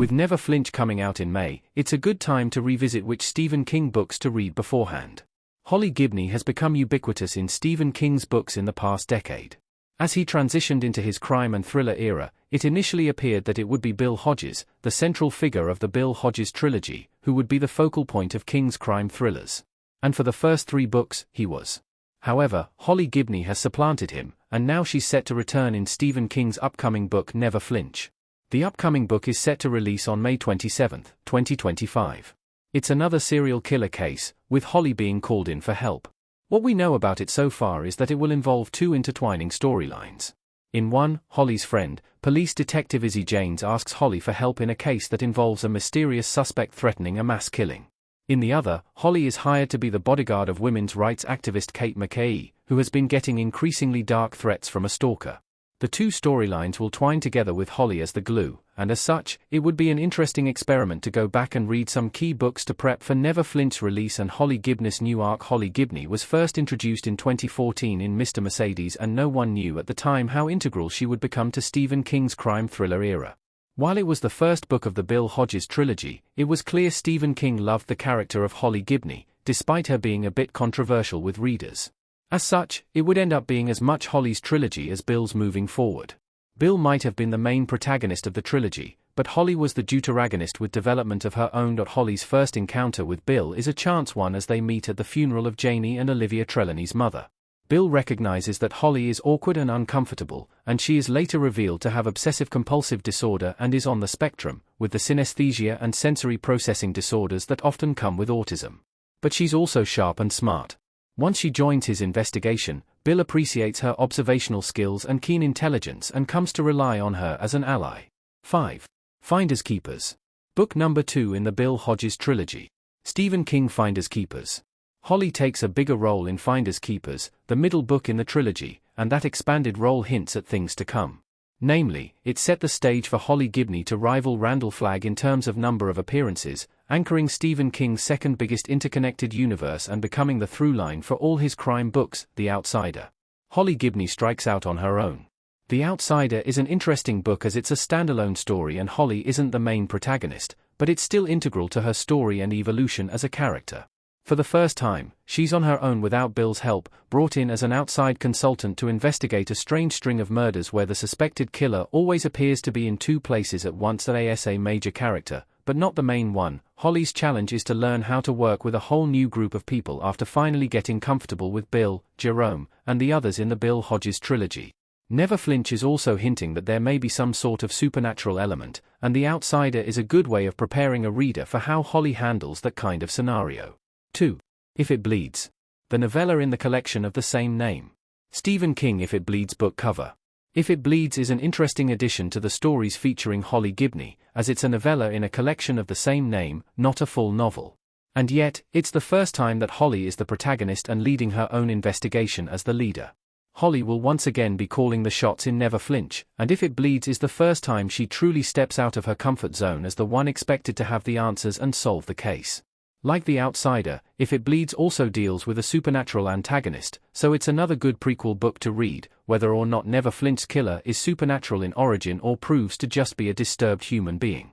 With Never Flinch coming out in May, it's a good time to revisit which Stephen King books to read beforehand. Holly Gibney has become ubiquitous in Stephen King's books in the past decade. As he transitioned into his crime and thriller era, it initially appeared that it would be Bill Hodges, the central figure of the Bill Hodges trilogy, who would be the focal point of King's crime thrillers. And for the first 3 books, he was. However, Holly Gibney has supplanted him, and now she's set to return in Stephen King's upcoming book Never Flinch. The upcoming book is set to release on May 27, 2025. It's another serial killer case, with Holly being called in for help. What we know about it so far is that it will involve 2 intertwining storylines. In one, Holly's friend, police detective Izzy Janes asks Holly for help in a case that involves a mysterious suspect threatening a mass killing. In the other, Holly is hired to be the bodyguard of women's rights activist Kate McKay, who has been getting increasingly dark threats from a stalker. The 2 storylines will twine together with Holly as the glue, and as such, it would be an interesting experiment to go back and read some key books to prep for Never Flinch's release and Holly Gibney's new arc. Holly Gibney was first introduced in 2014 in Mr. Mercedes, and no one knew at the time how integral she would become to Stephen King's crime thriller era. While it was the first book of the Bill Hodges trilogy, it was clear Stephen King loved the character of Holly Gibney, despite her being a bit controversial with readers. As such, it would end up being as much Holly's trilogy as Bill's moving forward. Bill might have been the main protagonist of the trilogy, but Holly was the deuteragonist with development of her own. Holly's first encounter with Bill is a chance one as they meet at the funeral of Janie and Olivia Trelawney's mother. Bill recognizes that Holly is awkward and uncomfortable, and she is later revealed to have obsessive-compulsive disorder and is on the spectrum, with the synesthesia and sensory processing disorders that often come with autism. But she's also sharp and smart. Once she joins his investigation, Bill appreciates her observational skills and keen intelligence and comes to rely on her as an ally. 5. Finders Keepers. Book number 2 in the Bill Hodges trilogy. Stephen King Finders Keepers. Holly takes a bigger role in Finders Keepers, the middle book in the trilogy, and that expanded role hints at things to come. Namely, it set the stage for Holly Gibney to rival Randall Flagg in terms of number of appearances, anchoring Stephen King's second biggest interconnected universe and becoming the through line for all his crime books. The Outsider. Holly Gibney strikes out on her own. The Outsider is an interesting book as it's a standalone story and Holly isn't the main protagonist, but it's still integral to her story and evolution as a character. For the first time, she's on her own without Bill's help, brought in as an outside consultant to investigate a strange string of murders where the suspected killer always appears to be in 2 places at once. As a major character, but not the main one, Holly's challenge is to learn how to work with a whole new group of people after finally getting comfortable with Bill, Jerome, and the others in the Bill Hodges trilogy. Never Flinch is also hinting that there may be some sort of supernatural element, and The Outsider is a good way of preparing a reader for how Holly handles that kind of scenario. 2. If It Bleeds. The novella in the collection of the same name. Stephen King If It Bleeds book cover. If It Bleeds is an interesting addition to the stories featuring Holly Gibney, as it's a novella in a collection of the same name, not a full novel. And yet, it's the first time that Holly is the protagonist and leading her own investigation as the leader. Holly will once again be calling the shots in Never Flinch, and If It Bleeds is the first time she truly steps out of her comfort zone as the one expected to have the answers and solve the case. Like The Outsider, If It Bleeds also deals with a supernatural antagonist, so it's another good prequel book to read, whether or not Never Flinch's killer is supernatural in origin or proves to just be a disturbed human being.